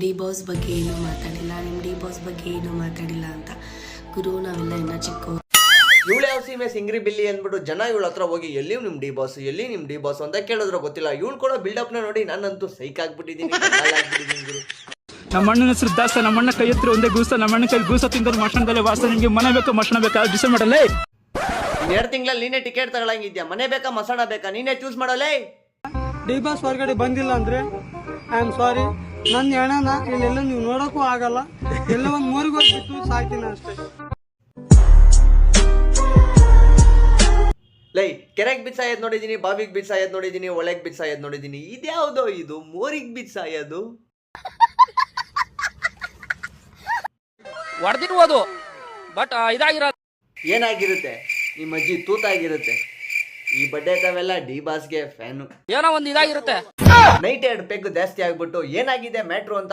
D boss ಬಗ್ಗೆ ಏನು ಮಾತಾಡಿಲ್ಲ, ನಿಮ್ಮ ಡಿ ಬಾಸ್ ಬಗ್ಗೆ ಏನು ಮಾತಾಡಿಲ್ಲ ಅಂತ. ಗುರು, ನಾವೆಲ್ಲ ಇನ್ನ ಚಿಕ್ಕವರು. ಇವಳು ಯಾವ ಸೀಮೆ ಸಿಂಗ್ರಿ ಬಿಲ್ಲಿ ಅಂದ್ಬಿಟ್ಟು ಜನ ಇವಳ ಹತ್ರ ಹೋಗಿ ಎಲ್ಲಿ ನಿಮ್ ಡಿ ಬಾಸ್, ಎಲ್ಲಿ ನಿಮ್ ಡಿ ಬಾಸ್ ಅಂತ ಕೇಳಿದ್ರು ಗೊತ್ತಿಲ್ಲ. ಇವಳು ಕೂಡ ಬಿಲ್ಡಪ್ ನ ನೋಡಿ ನಾನಂತೂ ಸೈಕ್ ಆಗ್ಬಿಟ್ಟಿದ್ದೀನಿ. ನಮ್ಮ ಅಣ್ಣನ ಹೆಸರು ದಾಸ, ನಮ್ಮ ಅಣ್ಣ ಕೈ ಹತ್ರ ಒಂದೇ ಗೂಸ, ನಮ್ಮ ಅಣ್ಣ ಕೈ ಗೂಸ ತಿಂದ್ರೆ ಮಷಣದಲ್ಲೇ ವಾಸ. ನಿಮ್ಗೆ ಮನೆ ಬೇಕಾ ಮಷಣ ಬೇಕಾ ಡಿಸೈಡ್ ಮಾಡಲೇ. 2 ತಿಂಗಳಲ್ಲಿ ನೀನೇ ಟಿಕೆಟ್ ತಗೊಳಂಗಿದ್ಯಾ, ಮನೆ ಬೇಕಾ ಮಸಾಣ ಬೇಕಾ ನೀನೇ ಚೂಸ್ ಮಾಡಲೇ. ಡಿ ಬಾಸ್ ಹೊರಗಡೆ ಬಂದಿಲ್ಲ ಅಂದ್ರೆ ಐ ಆಮ್ ಸಾರಿ. ನನ್ನ ಹೆಣನ ಇಲ್ಲೆಲ್ಲ ನೀವು ನೋಡೋಕ್ಕೂ ಆಗಲ್ಲ. ಎಲ್ಲ ಒಂದು ಮೂರಿಗೆ ಹೋಗ್ಬಿಟ್ಟು ಸಾಯ್ತೀನಿ ಅಷ್ಟೇ. ಲೈ ಕೆರೆಗೆ ಬಿಸಾಯದ್ ನೋಡಿದೀನಿ, ಬಾವಿಗೆ ಬಿಸಾಯದ್ ನೋಡಿದೀನಿ, ಒಳಗ್ ಬಿಸಾಯದ್ ನೋಡಿದೀನಿ. ಇದ್ಯಾವುದೋ ಇದು ಮೋರಿಗೆ ಬಿಸಾಯೋದು. ಹೊಡೆದಿರ್ಬೋದು ಬಟ್ ಇದಾಗಿರೋದು ಏನಾಗಿರುತ್ತೆ, ನಿಮ್ಮ ಅಜ್ಜಿ ತೂತಾಗಿರುತ್ತೆ. ಈ ಬಡ್ಡೆ ತಾವೆಲ್ಲ ಡಿ ಬಾಸ್ಗೆ ಫ್ಯಾನು. ಏನೋ ಒಂದು ಇದಾಗಿರುತ್ತೆ. ನೈಟ್ 2 ಪೆಗ್ ಜಾಸ್ತಿ ಆಗ್ಬಿಟ್ಟು ಏನಾಗಿದೆ ಮ್ಯಾಟ್ರು ಅಂತ